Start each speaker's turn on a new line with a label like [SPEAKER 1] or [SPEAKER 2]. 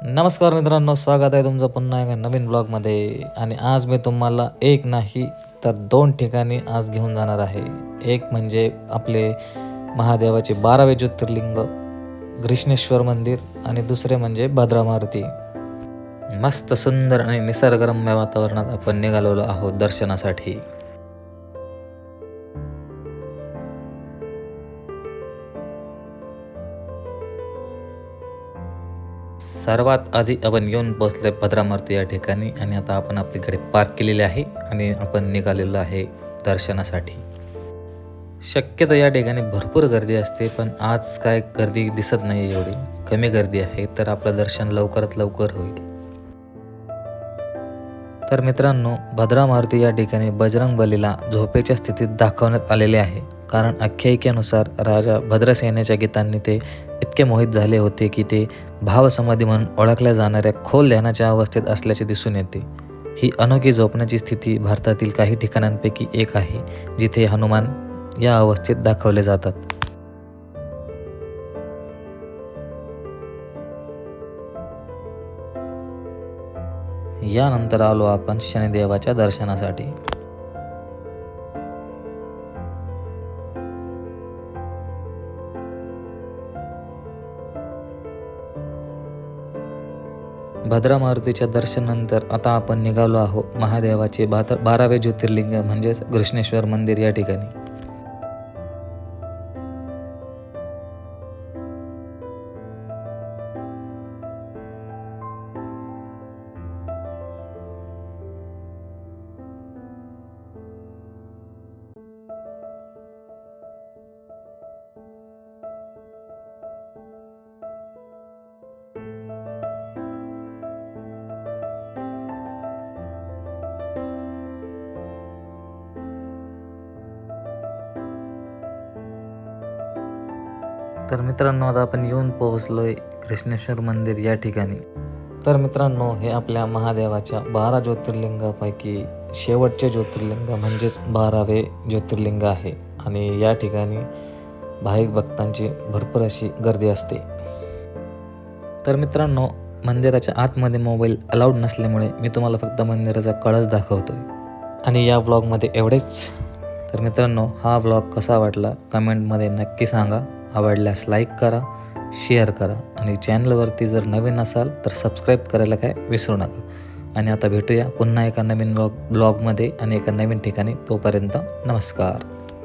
[SPEAKER 1] नमस्कार मित्रांनो, स्वागत आहे तुमचं पुन्हा एका नवीन ब्लॉगमध्ये. आणि आज मी तुम्हाला एक नाही तर दोन ठिकाणी आज घेऊन जाणार आहे. एक म्हणजे आपले महादेवाचे 12वे ज्योतिर्लिंग घृष्णेश्वर मंदिर आणि दुसरे म्हणजे भद्रा मारुती. मस्त सुंदर आणि निसर्गरम्य वातावरणात आपण निघालेलो आहोत दर्शनासाठी. सर्वात आधी आपण येऊन पोहोचले भद्रा मारुती या ठिकाणी आणि आता आपण आपली गाडी पार्क केलेली आहे आणि आपण निघालेलो आहे दर्शनासाठी. शक्यतो या ठिकाणी भरपूर गर्दी असते, पण आज काय गर्दी दिसत नाही, एवढी कमी गर्दी आहे, तर आपलं दर्शन लवकरात लवकर होईल. तर मित्रांनो, भद्रा मारुती या ठिकाणी बजरंग बलीला झोपेच्या स्थितीत दाखवण्यात आलेले आहे. कारण आख्यायिकेनुसार राजा भद्रसेनेच्या गीतांनी ते इतके मोहित झाले होते की ते भावसमाधी म्हणून ओळखल्या जाणाऱ्या खोल ध्यानाच्या अवस्थेत असल्याचे दिसून येते. ही अनोखी झोपण्याची स्थिती भारतातील काही ठिकाणांपैकी एक आहे जिथे हनुमान या अवस्थेत दाखवले जातात. यानंतर आलो आपण शनिदेवाच्या दर्शनासाठी. भद्रा मारुतीच्या दर्शनानंतर आता आपण निघालो आहोत महादेवाचे 12वे ज्योतिर्लिंग म्हणजेच घृष्णेश्वर मंदिर या ठिकाणी. तर मित्रांनो, आता आपण येऊन पोहोचलोय घृष्णेश्वर मंदिर या ठिकाणी. तर मित्रांनो, हे आपल्या महादेवाच्या 12 ज्योतिर्लिंगापैकी शेवटचे ज्योतिर्लिंग म्हणजेच 12वे ज्योतिर्लिंग आहे. आणि या ठिकाणी भाविक भक्तांची भरपूर अशी गर्दी असते. तर मित्रांनो, मंदिराच्या आतमध्ये मोबाईल अलाउड नसल्यामुळे मी तुम्हाला फक्त मंदिराचा कळस दाखवतोय आणि या व्लॉगमध्ये एवढेच. तर मित्रांनो, हा व्लॉग कसा वाटला कमेंटमध्ये नक्की सांगा. आवडल्यास लाईक करा, शेअर करा आणि चॅनलवरती जर नवीन असाल तर सबस्क्राईब करायला काय विसरू नका. आणि आता भेटूया पुन्हा एका नवीन ब्लॉगमध्ये आणि एका नवीन ठिकाणी. तोपर्यंत नमस्कार.